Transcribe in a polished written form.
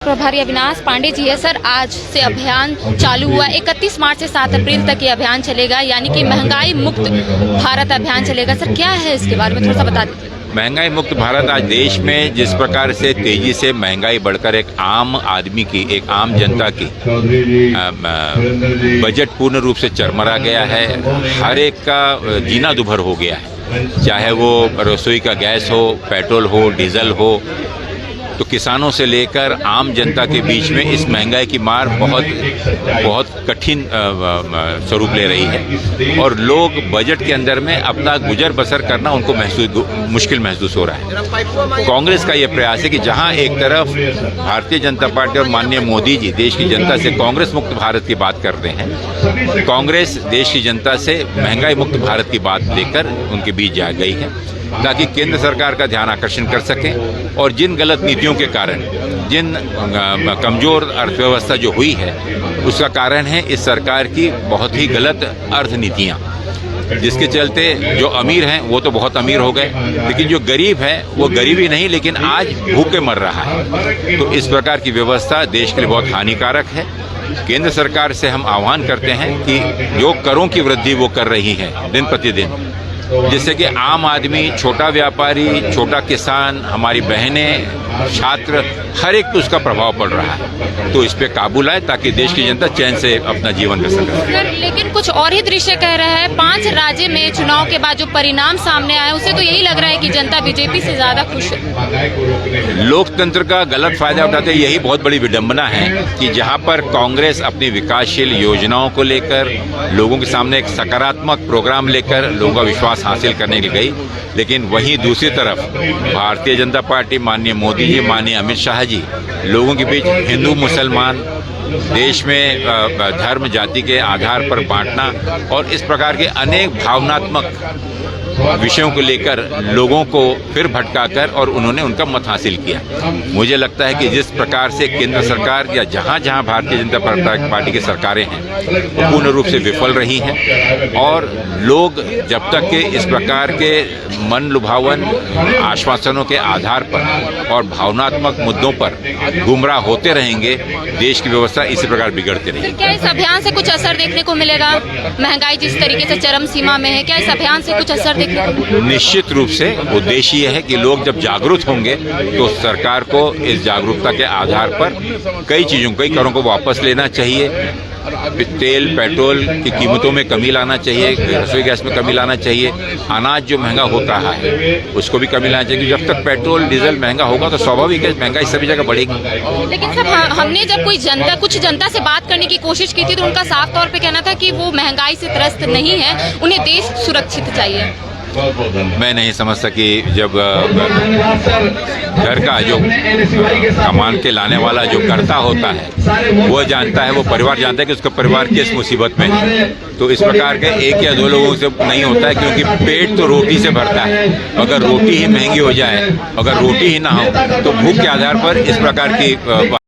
प्रभारी अविनाश पांडे जी है। सर, आज से अभियान चालू हुआ, 31 मार्च से 7 अप्रैल तक ये अभियान चलेगा, यानी कि महंगाई मुक्त भारत अभियान चलेगा। सर, क्या है इसके बारे में थोड़ा सा बता दीजिए। महंगाई मुक्त भारत आज देश में जिस प्रकार से तेजी से महंगाई बढ़कर एक आम आदमी की, एक आम जनता की बजट पूर्ण रूप से चरमरा गया है। हर एक का जीना दुभर हो गया है, चाहे वो रसोई का गैस हो, पेट्रोल हो, डीजल हो। तो किसानों से लेकर आम जनता के बीच में इस महंगाई की मार बहुत कठिन स्वरूप ले रही है और लोग बजट के अंदर में अपना गुजर बसर करना उनको मुश्किल महसूस हो रहा है। कांग्रेस का ये प्रयास है कि जहां एक तरफ भारतीय जनता पार्टी और माननीय मोदी जी देश की जनता से कांग्रेस मुक्त भारत की बात करते हैं, कांग्रेस देश की जनता से महंगाई मुक्त भारत की बात लेकर उनके बीच जा गई है ताकि केंद्र सरकार का ध्यान आकर्षण कर सकें और जिन गलत नीतियों के कारण जिन कमजोर अर्थव्यवस्था जो हुई है उसका कारण है इस सरकार की बहुत ही गलत अर्थनीतियाँ, जिसके चलते जो अमीर हैं वो तो बहुत अमीर हो गए, लेकिन जो गरीब है वो गरीबी नहीं लेकिन आज भूखे मर रहा है। तो इस प्रकार की व्यवस्था देश के लिए बहुत हानिकारक है। केंद्र सरकार से हम आह्वान करते हैं कि जो करों की वृद्धि वो कर रही है दिन प्रतिदिन, जिससे कि आम आदमी, छोटा व्यापारी, छोटा किसान, हमारी बहनें, छात्र, हर एक पे उसका प्रभाव पड़ रहा है। तो इस पे काबू लाए ताकि देश की जनता चैन से अपना जीवन कर सके। लेकिन कुछ और ही दृश्य कह रहे हैं। 5 राज्य में चुनाव के बाद जो परिणाम सामने आए उसे तो यही लग रहा है कि जनता बीजेपी से ज्यादा खुश है। लोकतंत्र का गलत फायदा उठाते यही बहुत बड़ी विडंबना है कि जहां पर कांग्रेस अपनी विकासशील योजनाओं को लेकर लोगों के सामने एक सकारात्मक प्रोग्राम लेकर लोगों का विश्वास हासिल करने के लिए गई, लेकिन वहीं दूसरी तरफ भारतीय जनता पार्टी, माननीय मोदी जी, माननीय अमित शाह जी लोगों के बीच हिंदू मुसलमान, देश में धर्म जाति के आधार पर बांटना और इस प्रकार के अनेक भावनात्मक विषयों को लेकर लोगों को फिर भटकाकर और उन्होंने उनका मत हासिल किया। मुझे लगता है कि जिस प्रकार से केंद्र सरकार या जहां जहां भारतीय जनता पार्टी की सरकारें हैं वो पूर्ण रूप से विफल रही हैं और लोग जब तक के इस प्रकार के मन लुभावन आश्वासनों के आधार पर और भावनात्मक मुद्दों पर गुमराह होते रहेंगे, देश की व्यवस्था इसी प्रकार बिगड़ती रहेगी। क्या इस अभियान से कुछ असर देखने को मिलेगा? महंगाई जिस तरीके से चरम सीमा में है, क्या इस अभियान से कुछ असर देखने को? निश्चित रूप से उद्देश्य यह है कि लोग जब जागरूक होंगे तो सरकार को इस जागरूकता के आधार पर कई करों को वापस लेना चाहिए। तेल पेट्रोल की कीमतों में कमी लाना चाहिए, रसोई गैस में कमी लाना चाहिए, अनाज जो महंगा हो रहा है उसको भी कमी लाना चाहिए। जब तक पेट्रोल डीजल महंगा होगा तो स्वाभाविक है महंगाई सभी जगह बढ़ेगी। लेकिन सर, हमने जब कुछ जनता से बात करने की कोशिश की थी तो उनका साफ तौर पे कहना था कि वो महंगाई से त्रस्त नहीं है, उन्हें देश सुरक्षित चाहिए। मैं नहीं समझता कि जब घर का जो कमान के लाने वाला जो करता होता है वो जानता है, वो परिवार जानता है कि उसका परिवार किस मुसीबत में है। तो इस प्रकार के 1 या 2 लोगों से नहीं होता है, क्योंकि पेट तो रोटी से भरता है। अगर रोटी ही महंगी हो जाए, अगर रोटी ही ना हो तो भूख के आधार पर इस प्रकार की